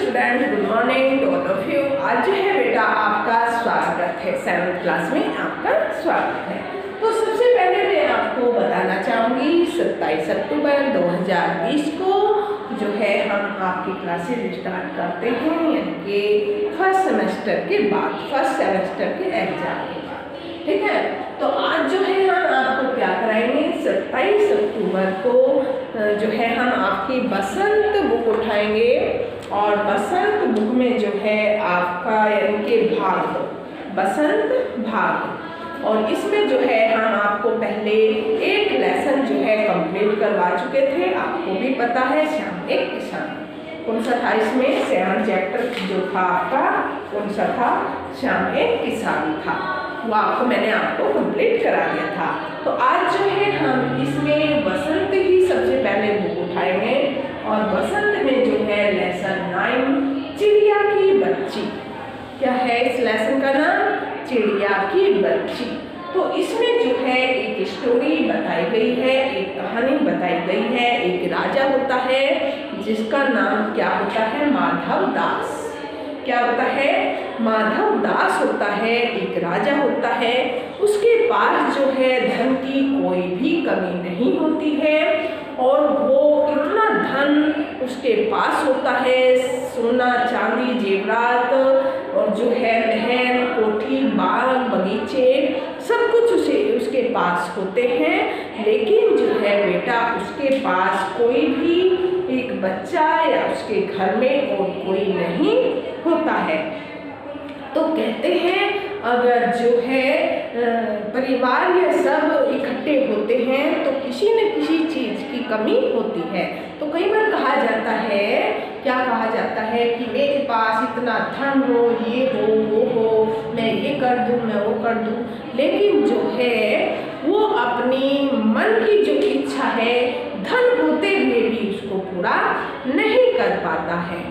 Student, good morning to all of you. आज जो है बेटा आपका स्वागत है, 7th क्लास में आपका स्वागत है। तो सबसे पहले मैं आपको बताना चाहूँगी 27 अक्टूबर 2020 को जो है हम आपकी क्लासेज स्टार्ट करते हैं, यानी कि फर्स्ट सेमेस्टर के बाद, फर्स्ट सेमेस्टर के एग्जाम के बाद, ठीक है। तो आज जो है हम आपको क्या कराएंगे, 27 अक्टूबर को जो है हम आपकी बसंत बुक उठाएंगे और बसंत बुक में जो है आपका यानी कि भाग दो, बसंत भाग, और इसमें जो है हम आपको पहले एक लेसन जो है कंप्लीट करवा चुके थे, आपको भी पता है, श्याम एक किसान। कौन सा था इसमें, श्याम चैप्टर जो था आपका कौन सा था, श्याम एक किसान था, वो मैंने आपको कंप्लीट करा दिया था। तो आज जो है हम इसमें बसंत ही सबसे पहले बुक उठाएंगे और बसंत में जो है लेसन 9 चिड़िया की बच्ची, क्या है इस लेसन का नाम, चिड़िया की बच्ची। तो इसमें जो है एक स्टोरी बताई गई है, एक कहानी बताई गई है। एक राजा होता है जिसका नाम क्या होता है, माधव दास। क्या होता है, माधव दास होता है, एक राजा होता है। उसके पास जो है धन की कोई भी कमी नहीं होती है और वो इतना धन उसके पास होता है, सोना चांदी जेवरात और जो है महल कोठी बाग बगीचे सब कुछ उसके पास होते हैं। लेकिन जो है बेटा उसके पास कोई भी एक बच्चा या उसके घर में और कोई नहीं होता है। तो कहते हैं अगर जो है परिवार ये सब इकट्ठे होते हैं तो किसी न किसी चीज़ की कमी होती है। तो कई बार कहा जाता है, क्या कहा जाता है कि मेरे पास इतना धन हो, ये हो वो हो, मैं ये कर दूँ मैं वो कर दूँ, लेकिन जो है वो अपनी मन की जो इच्छा है धन होते हुए भी उसको पूरा नहीं कर पाता है।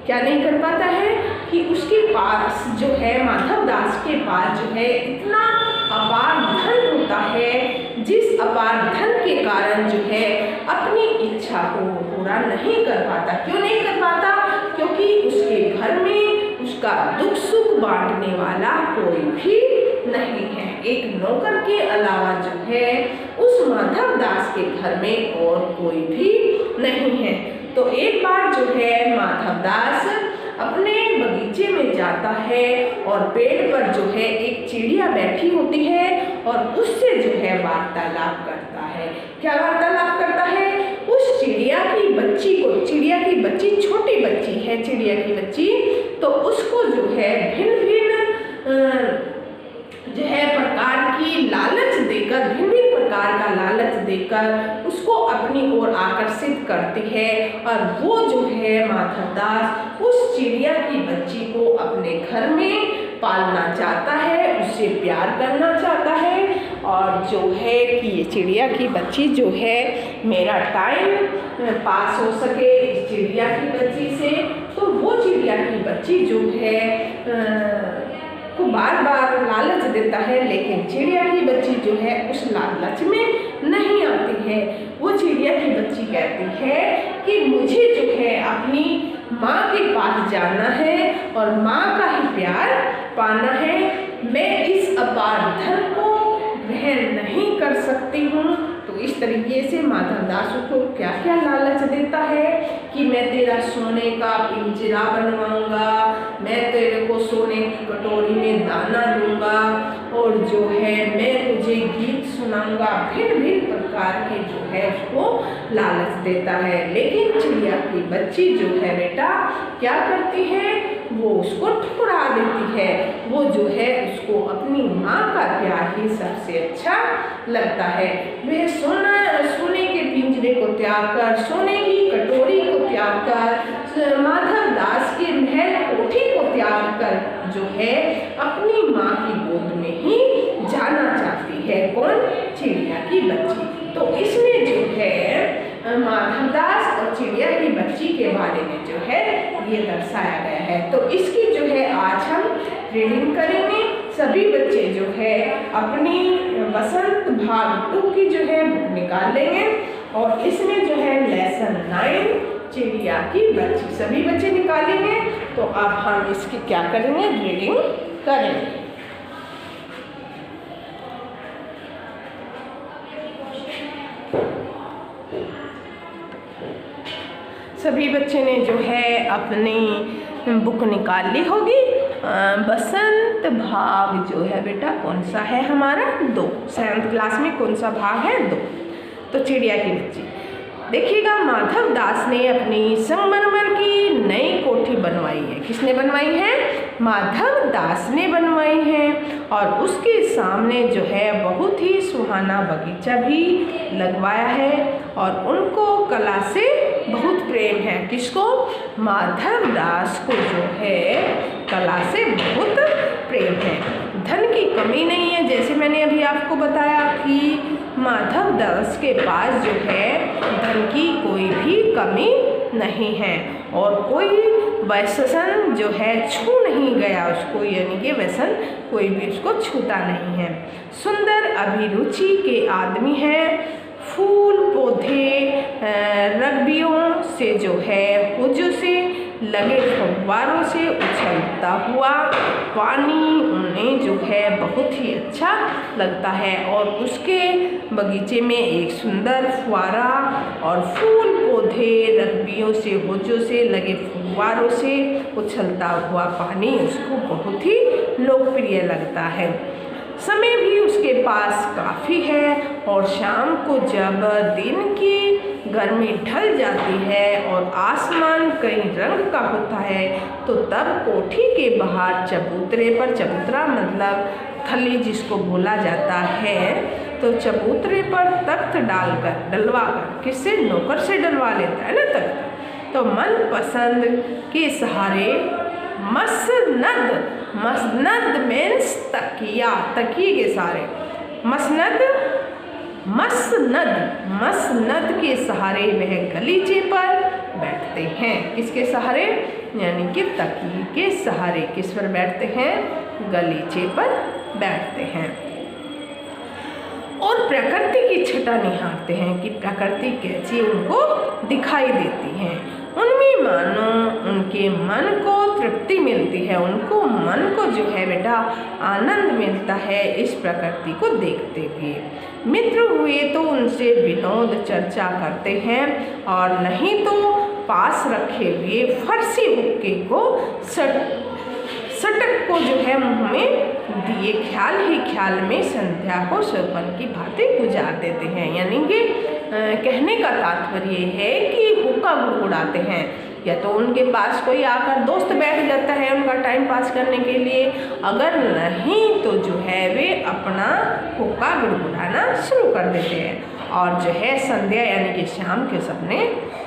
क्या नहीं कर पाता है कि उसके पास जो है माधव दास के पास जो है इतना अपार धन होता है, जिस अपार धन के कारण जो है अपनी इच्छा को पूरा नहीं कर पाता। क्यों नहीं कर पाता, क्योंकि उसके घर में उसका दुख सुख बांटने वाला कोई भी नहीं है। एक नौकर के अलावा जो है उस माधव दास के घर में और कोई भी नहीं है। तो एक बार जो है माधव दास अपने बगीचे में जाता है और पेड़ पर जो है एक चिड़िया बैठी होती है और उससे जो है वार्तालाप करता है। क्या वार्तालाप करता है, उस चिड़िया की बच्ची को, चिड़िया की बच्ची छोटी बच्ची है, चिड़िया की बच्ची, तो उसको जो है भिन्न भिन्न जो है प्रकार की लालच देकर, भिन्न प्रकार का लालच देकर उसको अपनी ओर आकर्षित करती है और वो जो है माधव दास उस चिड़िया की बच्ची को अपने घर में पालना चाहता है, उससे प्यार करना चाहता है और जो है कि ये चिड़िया की बच्ची जो है मेरा टाइम पास हो सके इस चिड़िया की बच्ची से। तो वो चिड़िया की बच्ची जो है को बार बार लालच देता है, लेकिन चिड़िया की बच्ची जो है उस लालच में नहीं आती है। वो चिड़िया की बच्ची कहती है कि मुझे जो है अपनी माँ के पास जाना है और माँ का ही प्यार पाना है, मैं इस अपार धन को ग्रहण नहीं कर सकती हूँ। तो इस तरीके से माधव दास को क्या क्या लालच देता है कि मैं तेरा सोने का पिंजरा बनवाऊंगा, मैं तेरे को सोने की कटोरी में दाना दूंगा और जो है मैं तुझे गीत सुनाऊंगा, भिन्न भिन्न प्रकार के जो है उसको लालच देता है। लेकिन चिड़िया की बच्ची जो है बेटा क्या करती है, वो उसको ठुकरा देती है। वो जो है उसको अपनी माँ का प्यार ही सबसे अच्छा लगता है। वह सोने के पिंजरे को त्याग कर, सोने की कटोरी को त्याग कर, माधव दास के महल कोठी को त्याग कर जो है अपनी माँ की गोद में ही जाना चाहती है। कौन, चिड़िया की बच्ची। तो इसमें जो है माधव दास और चिड़िया की बच्ची के बारे में जो है ये दर्शाया गया है। तो इसकी जो है आज हम रीडिंग करेंगे। सभी बच्चे जो है अपनी बसंत भाग 2 की जो है बुक निकाल लेंगे और इसमें जो है लेसन 9 चिड़िया की बच्ची। सभी बच्चे निकालेंगे तो अब हम इसकी क्या करेंगे, रीडिंग करेंगे। सभी बच्चे ने जो है अपनी बुक निकाल ली होगी। बसंत भाग जो है बेटा कौन सा है हमारा, 2। 7th क्लास में कौन सा भाग है, 2। तो चिड़िया की बच्ची देखिएगा, माधव दास ने अपनी संगमरमर की नई कोठी बनवाई है। किसने बनवाई है, माधव दास ने बनवाई है। और उसके सामने जो है बहुत ही सुहाना बगीचा भी लगवाया है। और उनको कला से बहुत प्रेम है। किसको, माधव दास को जो है कला से बहुत प्रेम है। धन की कमी नहीं है, जैसे मैंने अभी आपको बताया कि माधव दास के पास जो है धन की कोई भी कमी नहीं है। और कोई व्यसन जो है छू नहीं गया उसको, यानी कि व्यसन कोई भी उसको छूता नहीं है। सुंदर अभिरुचि के आदमी है। फूल पौधे रगबियों से जो है हुजों से लगे फव्वारों से उछलता हुआ पानी उन्हें जो है बहुत ही अच्छा लगता है। और उसके बगीचे में एक सुंदर फुवारा और फूल पौधे रगबियों से हुजों से लगे फव्वारों से उछलता हुआ पानी उसको बहुत ही लोकप्रिय लगता है। समय भी उसके पास काफ़ी है। और शाम को जब दिन की गर्मी ढल जाती है और आसमान कई रंग का होता है तो तब कोठी के बाहर चबूतरे पर, चबूतरा मतलब थली जिसको बोला जाता है, तो चबूतरे पर तख्त डालकर डलवा कर, किससे, नौकर से डलवा लेता है ना तख्त, तो मनपसंद के सहारे मसनद मीन्स तकिया, तकिए के सहारे, मसनद के सहारे वह गलीचे पर बैठते हैं। किसके सहारे, यानी कि तकिए के सहारे किस पर बैठते हैं, गलीचे पर बैठते हैं। और प्रकृति की छटा निहारते हैं कि प्रकृति कैसी उनको दिखाई देती है। उनमें मानो उनके मन को तृप्ति मिलती है, उनको मन को जो है बेटा आनंद मिलता है इस प्रकृति को देखते हुए। मित्र हुए तो उनसे विनोद चर्चा करते हैं और नहीं तो पास रखे हुए फरसी हुक्के को सटक को जो है मुँह में दिए ख्याल ही ख्याल में संध्या को सपन की भांति गुजार देते हैं। यानी कि कहने का तात्पर्य है कि हुक्का गुड़गुड़ाते हैं, या तो उनके पास कोई आकर दोस्त बैठ जाता है उनका टाइम पास करने के लिए, अगर नहीं तो जो है वे अपना हुक्का गुड़गुड़ाना शुरू कर देते हैं और जो है संध्या यानी कि शाम के सपने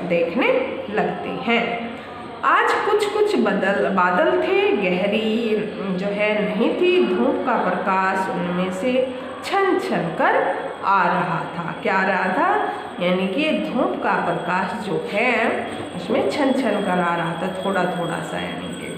देखने लगते हैं। आज कुछ बादल थे, गहरी जो है नहीं थी धूप का प्रकाश उनमें से छन छन कर आ रहा था। क्या आ रहा था, यानी कि धूप का प्रकाश जो है उसमें छन छन कर आ रहा था, थोड़ा थोड़ा सा। यानी कि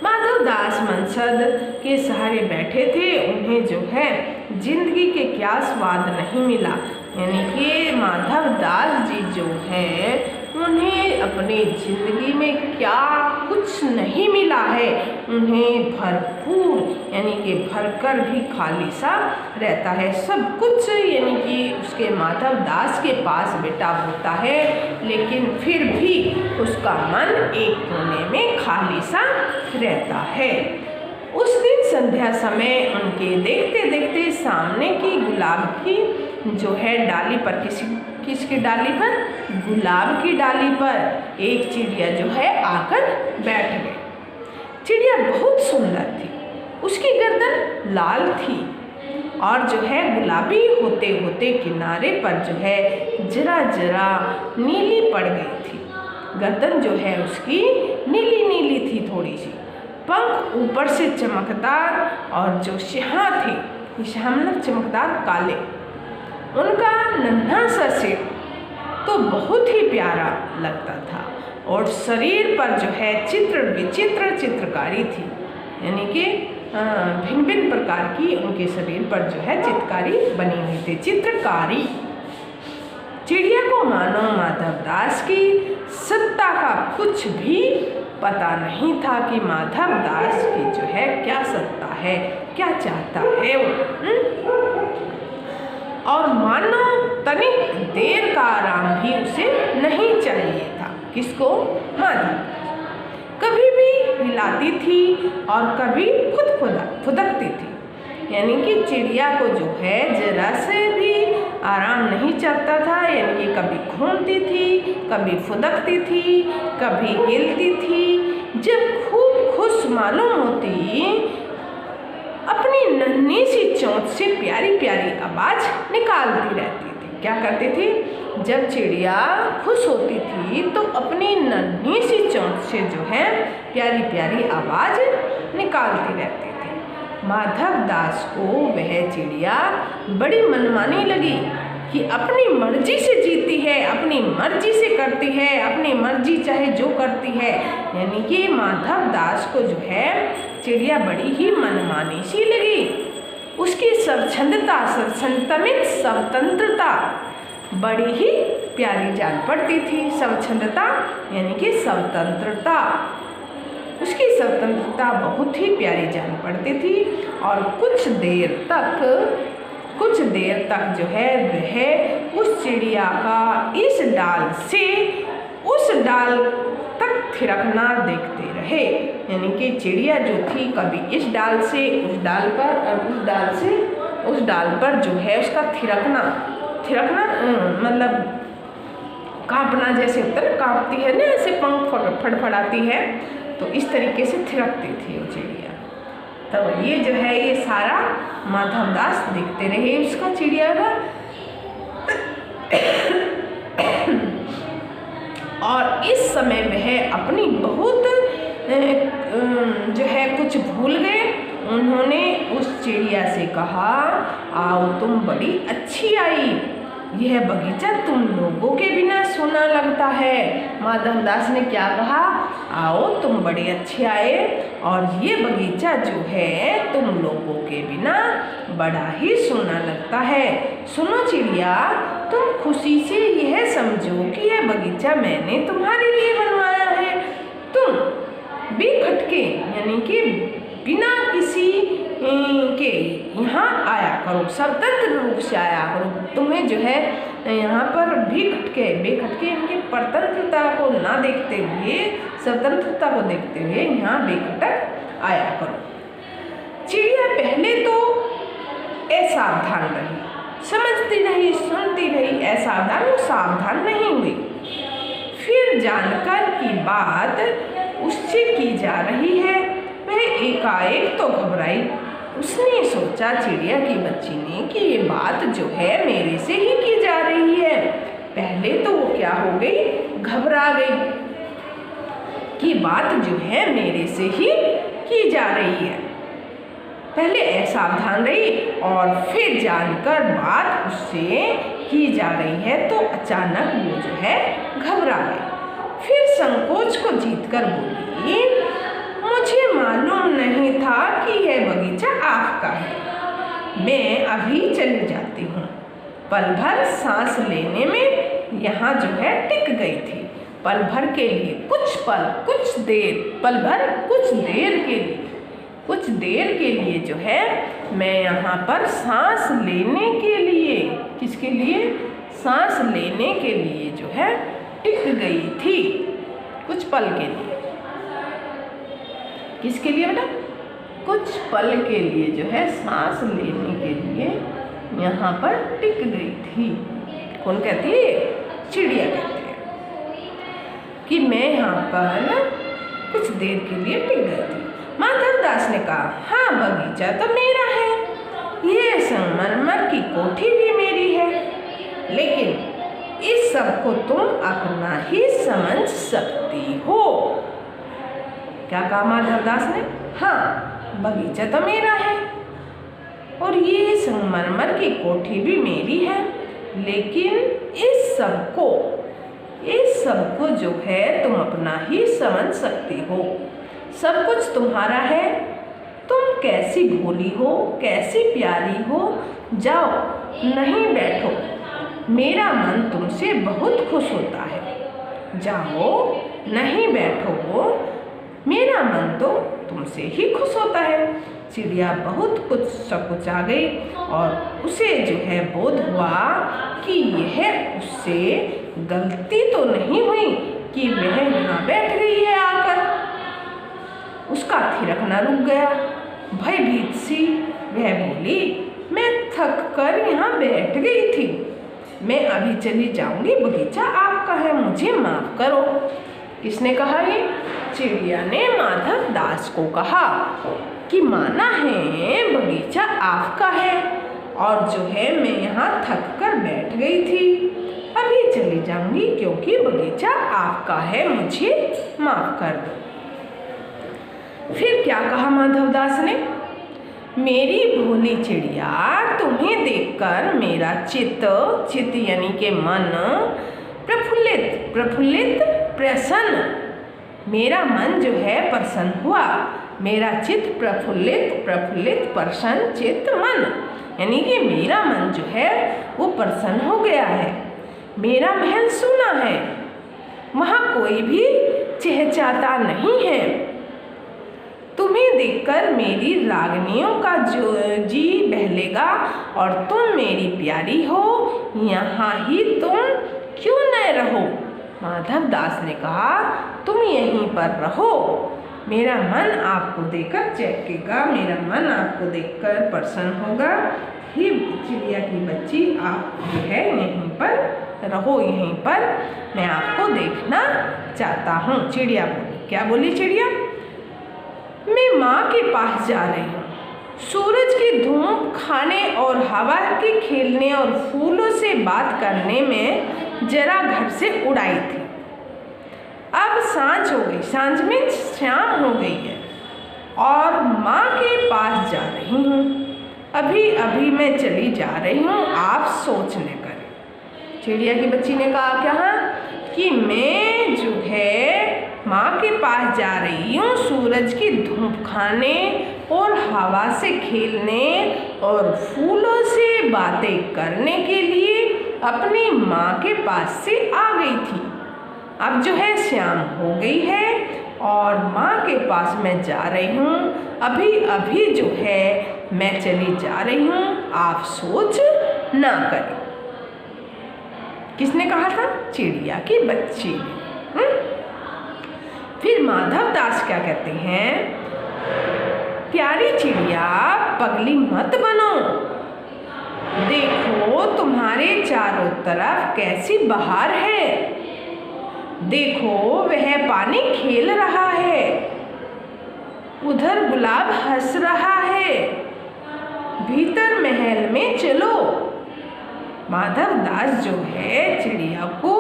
माधव दास मनसद के सहारे बैठे थे, उन्हें जो है जिंदगी के क्या स्वाद नहीं मिला। यानी कि माधव दास जी जो हैं उन्हें अपनी ज़िंदगी में क्या कुछ नहीं मिला है, उन्हें भरपूर यानी कि भरकर भी खाली सा रहता है। सब कुछ यानी कि उसके माधव दास के पास बेटा होता है, लेकिन फिर भी उसका मन एक कोने में खाली सा रहता है। उस दिन संध्या समय उनके देखते देखते सामने की गुलाब की जो है डाली पर, किसकी डाली पर, गुलाब की डाली पर एक चिड़िया जो है आकर बैठ गई। चिड़िया बहुत सुंदर थी, उसकी गर्दन लाल थी और जो है गुलाबी होते होते किनारे पर जो है जरा जरा नीली पड़ गई थी। गर्दन जो है उसकी नीली नीली थी थोड़ी सी, पंख ऊपर से चमकदार और जो शाह थे, शाह मतलब चमकदार काले, उनका नन्हा सा सिर तो बहुत ही प्यारा लगता था और शरीर पर जो है विचित्र चित्रकारी थी। यानी कि भिन्न भिन्न प्रकार की उनके शरीर पर जो है चित्रकारी बनी हुई थी। चिड़िया को मानो माधव दास की सत्ता का कुछ भी पता नहीं था कि माधव दास की जो है क्या सत्ता है, क्या चाहता है वो। और मानो तनिक देर का आराम भी उसे नहीं चाहिए था। किसको? माधव। कभी भी हिलाती थी और कभी खुद फुदकती थी। यानी कि चिड़िया को जो है जरा से भी आराम नहीं चाहता था। यानी कि कभी घूमती थी, कभी फुदकती थी, कभी हिलती थी। जब खूब खुश मालूम होती, अपनी नन्ही सी चोंच से प्यारी प्यारी आवाज़ निकालती रहती थी। क्या करती थी? जब चिड़िया खुश होती थी तो अपनी नन्ही सी चोंच से जो है प्यारी प्यारी आवाज़ निकालती रहती थी। माधव दास को वह चिड़िया बड़ी मनमानी लगी कि अपनी मर्जी से जीती है, अपनी मर्जी से करती है, अपनी मर्जी चाहे जो करती है। यानी कि माधव दास को जो है चिड़िया बड़ी ही मनमानी सी लगी। उसकी स्वतंत्रता बड़ी ही प्यारी जान पड़ती थी। स्वच्छंदता यानी कि स्वतंत्रता, उसकी स्वतंत्रता बहुत ही प्यारी जान पड़ती थी। और कुछ देर तक जो है वह उस चिड़िया का इस डाल से उस डाल तक थिरकना देखते रहे। यानी कि चिड़िया जो थी कभी इस डाल से उस डाल पर और उस डाल से उस डाल पर जो है उसका थिरकना मतलब कांपना जैसे होता है, कांपती है ना, ऐसे पंख फड़फड़ाती है, तो इस तरीके से थिरकती थी वो चिड़िया। तो ये जो है ये सारा माधव दास देखते रहे उसका चिड़िया का। और इस समय वह अपनी बहुत जो है कुछ भूल गए। उन्होंने उस चिड़िया से कहा, आओ तुम बड़ी अच्छी आई, यह बगीचा तुम लोगों के बिना सूना लगता है। माधव दास ने क्या कहा? आओ तुम बड़े अच्छे आए और ये बगीचा जो है तुम लोगों के बिना बड़ा ही सूना लगता है। सुनो चिड़िया, तुम खुशी से यह समझो कि यह बगीचा मैंने तुम्हारे लिए बनवाया है। तुम बेखटके यानी कि बिना किसी के यहाँ आया करो, स्वतंत्र रूप से आया करो। तुम्हें जो है यहाँ पर बेखटके इनकी परतंत्रता को ना देखते हुए, स्वतंत्रता को देखते हुए यहाँ बेखटक आया करो। चिड़िया पहले तो असावधान रही, समझती रही, सुनती रही, असावधान, वो सावधान नहीं हुई। फिर जानकर की बात उससे की जा रही है, वह एकाएक तो घबराई। उसने सोचा, चिड़िया की बच्ची ने, कि ये बात जो है मेरे से ही की जा रही है। पहले तो वो क्या हो गई? घबरा गई कि बात जो है मेरे से ही की जा रही है। पहले असावधान रही और फिर जानकर बात उससे की जा रही है तो अचानक वो जो है घबरा गई। फिर संकोच को जीतकर बोली, मुझे मालूम नहीं था कि यह बगीचा आपका है। मैं अभी चली जाती हूँ। पल भर सांस लेने में यहाँ जो है टिक गई थी। पल भर के लिए, कुछ देर के लिए जो है मैं यहाँ पर सांस लेने के लिए, किसके लिए? सांस लेने के लिए जो है टिक गई थी, कुछ पल के लिए। किसके लिए बेटा? कुछ पल के लिए जो है सांस लेने के लिए यहाँ पर टिक गई थी। कौन कहती है? चिड़िया कहती है कि मैं यहाँ पर कुछ देर के लिए टिक गई थी। माधव दास ने कहा, हाँ बगीचा तो मेरा है, ये संगमरमर की कोठी भी मेरी है, लेकिन इस सब को तुम अपना ही समझ सकती हो। क्या कहा माधव दास ने? हाँ बगीचा तो मेरा है और ये संगमरमर की कोठी भी मेरी है, लेकिन इस सब को जो है तुम अपना ही समझ सकती हो। सब कुछ तुम्हारा है, तुम कैसी भोली हो, कैसी प्यारी हो। जाओ, नहीं बैठो, मेरा मन तुमसे बहुत खुश होता है। जाओ, नहीं बैठो, मेरा मन तो तुमसे ही खुश होता है। चिड़िया बहुत कुछ सकुचा गई और उसे जो है बोध हुआ कि यह उससे गलती तो नहीं हुई कि वह यहाँ बैठ गई है आकर। उसका थिरकना रुक गया। भयभीत सी वह बोली, मैं थक कर यहाँ बैठ गई थी, मैं अभी चली जाऊंगी, बगीचा आपका है, मुझे माफ करो। किसने कहा ये? चिड़िया ने माधव दास को कहा कि माना है बगीचा आपका है और जो है मैं यहाँ थक कर बैठ गई थी, अभी चली जाऊंगी क्योंकि बगीचा आपका है, मुझे माफ कर दो। फिर क्या कहा माधव दास ने? मेरी भोली चिड़िया, तुम्हें देखकर मेरा चित्त यानी के मन प्रफुल्लित प्रसन्न, मेरा मन जो है प्रसन्न हुआ। मेरा चित्त प्रफुल्लित प्रसन्न चित्त मन, यानी कि मेरा मन जो है वो प्रसन्न हो गया है। मेरा महल सूना है, वहाँ कोई भी चहचहाता नहीं है। तुम्हें देखकर मेरी रागनियों का जो जी बहलेगा और तुम मेरी प्यारी हो, यहाँ ही तुम क्यों न रहो? माधव दास ने कहा, तुम यहीं पर रहो, मेरा मन आपको देखकर चहकेगा, मेरा मन आपको देखकर प्रसन्न होगा। ही चिड़िया की बच्ची, आप जो है यहीं पर रहो, यहीं पर मैं आपको देखना चाहता हूँ। चिड़िया बोली। क्या बोली चिड़िया? मैं माँ के पास जा रही हूँ। सूरज की धूप खाने और हवा के खेलने और फूलों से बात करने में जरा घर से उड़ाई थी। अब सांझ हो गई, सांझ में शाम हो गई है और माँ के पास जा रही हूँ। अभी अभी मैं चली जा रही हूँ, आप सोच न करें। चिड़िया की बच्ची ने कहा क्या कि मैं जो है माँ के पास जा रही हूँ सूरज की धूप खाने और हवा से खेलने और फूलों से बातें करने के लिए अपनी माँ के पास से आ गई थी। अब जो है शाम हो गई है और माँ के पास मैं जा रही हूँ। अभी अभी जो है मैं चली जा रही हूँ, आप सोच ना करें। किसने कहा था? चिड़िया की बच्ची ने। फिर माधव दास क्या कहते हैं? प्यारी चिड़िया, पगली मत बनो, देखो तुम्हारे चारों तरफ कैसी बहार है। देखो वह पानी खेल रहा है, उधर गुलाब हंस रहा है, भीतर महल में चलो। माधव दास जो है चिड़िया को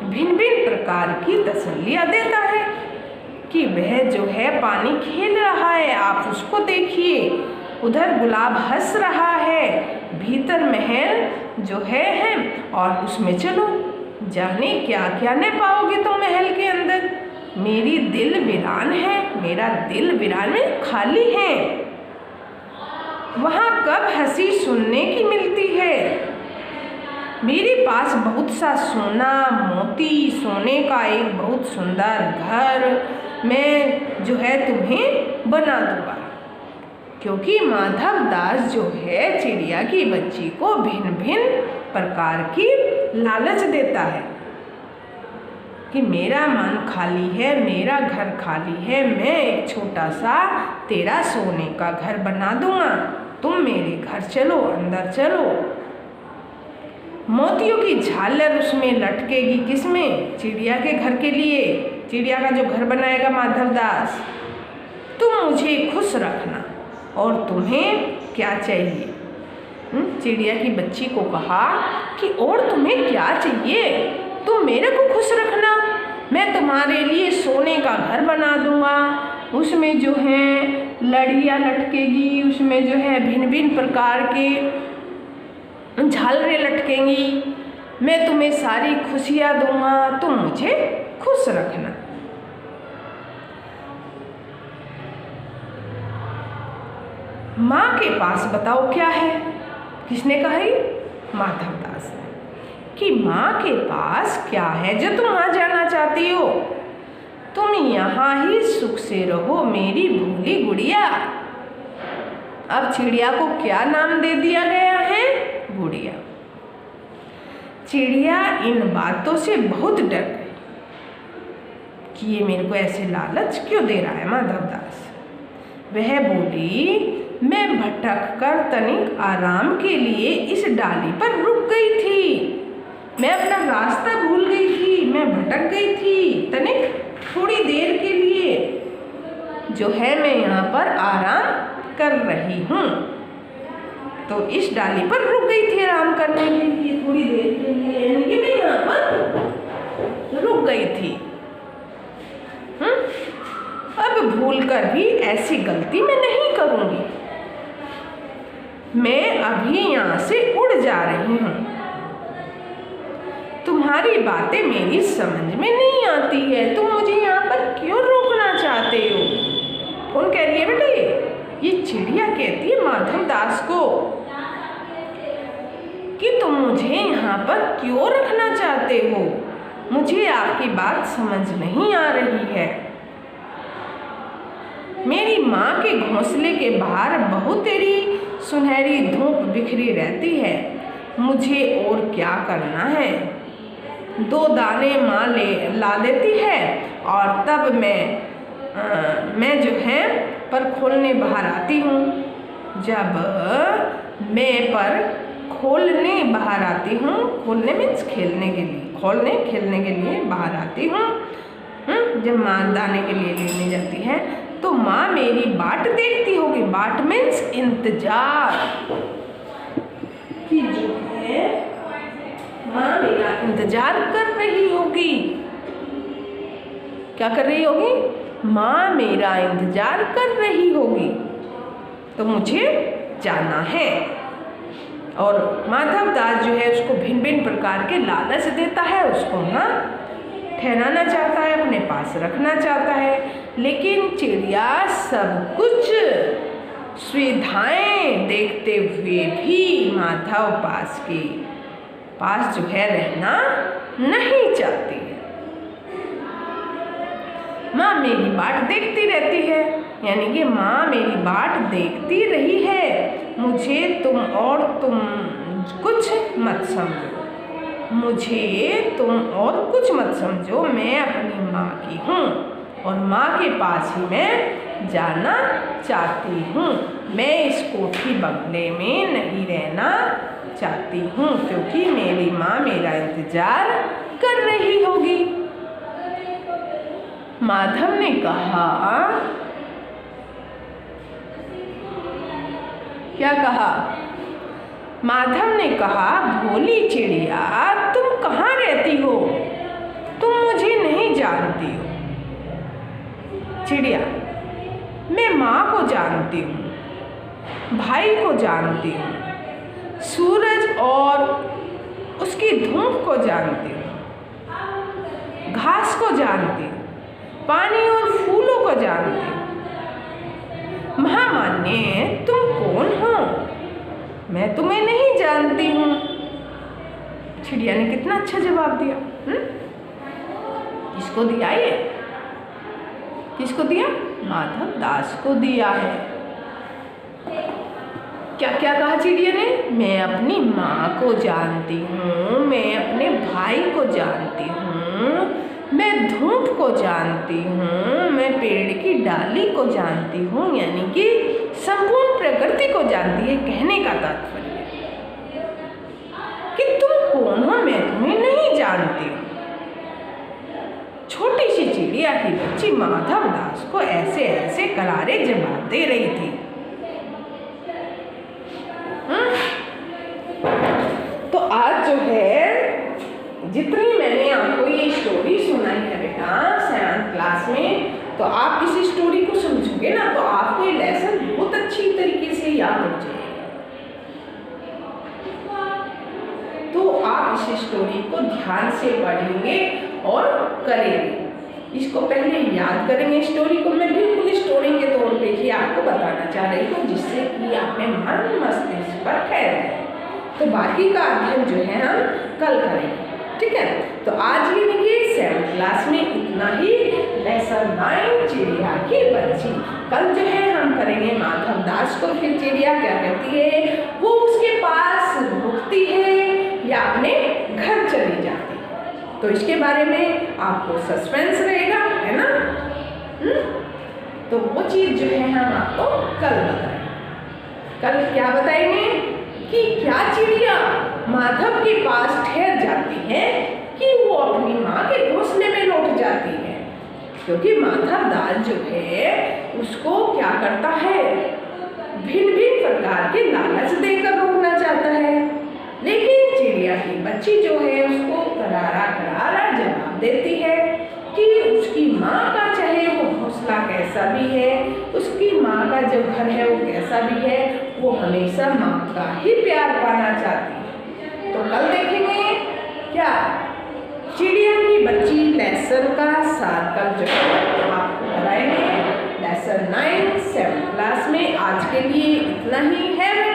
भिन्न भिन्न प्रकार की तसल्लियाँ देता है कि वह जो है पानी खेल रहा है, आप उसको देखिए, उधर गुलाब हंस रहा है, भीतर महल जो है और उसमें चलो। जाने क्या क्या न पाओगे तुम महल के अंदर। मेरी दिल वीरान है, मेरा दिल वीरान में खाली है, वहाँ कब हंसी सुनने की मिलती है। मेरे पास बहुत सा सोना मोती, सोने का एक बहुत सुंदर घर मैं जो है तुम्हें बना दूंगा। क्योंकि माधव दास जो है चिड़िया की बच्ची को भिन्न भिन्न प्रकार की लालच देता है कि मेरा मन खाली है, मेरा घर खाली है, मैं एक छोटा सा तेरा सोने का घर बना दूंगा, तुम मेरे घर चलो, अंदर चलो। मोतियों की झालर उसमें लटकेगी, किसमें? चिड़िया के घर के लिए, चिड़िया का जो घर बनाएगा माधव दास। तुम मुझे खुश रखना। और तुम्हें क्या चाहिए? चिड़िया की बच्ची को कहा कि और तुम्हें क्या चाहिए? तुम मेरे को खुश रखना, मैं तुम्हारे लिए सोने का घर बना दूंगा, उसमें जो है लड़ियाँ लटकेगी, उसमें जो है भिन्न भिन्न प्रकार के झालरें लटकेंगी, मैं तुम्हें सारी खुशियाँ दूंगा, तुम मुझे खुश रखना। माँ के पास बताओ क्या है? किसने कहा? माधव दास ने। कि माँ के पास क्या है जो तुम वहाँ जाना चाहती हो। तुम यहाँ ही सुख से रहो मेरी भोली गुड़िया। अब चिड़िया को क्या नाम दे दिया गया है? गुड़िया। चिड़िया इन बातों से बहुत डर गई कि ये मेरे को ऐसे लालच क्यों दे रहा है माधवदास। वह बोली, मैं भटक कर तनिक आराम के लिए इस डाली पर रुक गई थी। मैं अपना रास्ता भूल गई थी, मैं भटक गई थी तनिक थोड़ी देर के लिए जो है मैं यहाँ पर आराम कर रही हूँ। तो इस डाली पर रुक गई थी आराम करने के लिए थोड़ी देर के लिए, यानी कि मैं यहाँ पर रुक गई थी। अब भूलकर भी ऐसी गलती मैं नहीं करूँगी। मैं अभी यहाँ से उड़ जा रही हूँ। तुम्हारी बातें मेरी समझ में नहीं आती है। तुम मुझे यहाँ पर क्यों रोकना चाहते हो? कौन कह रही है बेटे? ये चिड़िया कहती है माधवदास को कि तुम मुझे यहाँ पर क्यों रखना चाहते हो? मुझे आपकी बात समझ नहीं आ रही है। मेरी माँ के घोंसले के बाहर बहुत तेरी सुनहरी धूप बिखरी रहती है। मुझे और क्या करना है? 2 दाने माँ ला देती है और तब मैं जो है पर खोलने बाहर आती हूँ। जब मैं पर खोलने बाहर आती हूँ, खोलने मीन्स खेलने के लिए, खेलने के लिए बाहर आती हूँ। जब माँ दाने के लिए लेने जाती है तो माँ मेरी बाट देखती होगी। बाट मीन्स इंतजार कि जो है माँ मेरा इंतजार कर रही होगी। क्या कर रही होगी? माँ मेरा इंतजार कर रही होगी। तो मुझे जाना है। और माधवदास जो है उसको भिन्न भिन्न प्रकार के लालच देता है, उसको वहाँ ठहराना चाहता है, अपने पास रखना चाहता है। लेकिन चिड़िया सब कुछ सुविधाएं देखते हुए भी माधव पास जो है रहना नहीं चाहती है। माँ मेरी बाट देखती रहती है, यानी कि माँ मेरी बाट देखती रही है। मुझे तुम कुछ मत समझो। मैं अपनी माँ की हूँ और माँ के पास ही मैं जाना चाहती हूँ। मैं इस कोठी बंगले में नहीं रहना चाहती हूँ क्योंकि मेरी माँ मेरा इंतजार कर रही होगी। माधव ने कहा, क्या कहा? माधव ने कहा, भोली चिड़िया तुम कहाँ रहती हो? तुम मुझे नहीं जानती हो। चिड़िया, मैं माँ को जानती हूँ, भाई को जानती हूँ, सूरज और उसकी धूप को जानती हूँ, घास को जानती हूँ, पानी और फूलों को जानती हूँ। महामान्य तुम कौन हो? मैं तुम्हें नहीं जानती हूँ। चिड़िया ने कितना अच्छा जवाब दिया। किसको दिया ये? किसको दिया? माधवदास को दिया है। क्या क्या कहा चिड़िया ने? मैं अपनी माँ को जानती हूँ, मैं अपने भाई को जानती हूँ, मैं धूप को जानती हूँ, मैं पेड़ की डाली को जानती हूँ, यानी कि संपूर्ण प्रकृति को जानती है। कहने का तात्पर्य कि तुम कौन हो, मैं तुम्हें नहीं जानती हूँ। छोटी सी चिड़िया की बच्ची माधवदास को ऐसे ऐसे करारे जवाब दे रही थी। तो आज जो है जितनी मैंने आपको ये स्टोरी सुनाई है बेटा 7th क्लास में, तो आप इस स्टोरी को समझोगे ना तो आपको ये लेसन बहुत अच्छी तरीके से याद हो जाएगा। तो आप इस स्टोरी को ध्यान से पढ़ेंगे और करेंगे। इसको पहले याद करेंगे स्टोरी को। मैं बिल्कुल स्टोरी के तौर पे ही आपको बताना चाह रही हूँ जिससे कि आपने मन मस्तिष्क पर ठहर जाए। तो बाकी का अध्ययन जो है हम कल करेंगे, ठीक है। तो आज ही देखिए 7th क्लास में इतना ही। लेसन 9 चिड़िया की बच्ची। कल जो है हम करेंगे माधव दास को। फिर चिड़िया क्या करती है, वो उसके पास रुकती है या अपने घर चली जाती है। तो इसके बारे में आपको सस्पेंस रहेगा, है ना। तो वो चीज जो है हम आपको कल बताएंगे। कल क्या बताएंगे कि क्या चिड़िया माधव के पास ठहर जाती है कि वो अपनी माँ के घोंसले में लौट जाती है। क्योंकि माधव दास जो है उसको क्या करता है, भिन्न भिन्न प्रकार के लालच देकर रोकना चाहता है, लेकिन चिड़िया की बच्ची जो है उसको करारा करारा जवाब देती है कि उसकी माँ का चाहे वो घोंसला कैसा भी है, उसकी माँ का जो घर है वो कैसा भी है, वो हमेशा माँ का ही प्यार पाना चाहती है। तो कल देखेंगे क्या चिड़िया की बच्ची लेसन का 7 कल जो है आपको कराएंगे। लेसन 9 7th क्लास में। आज के लिए इतना ही है।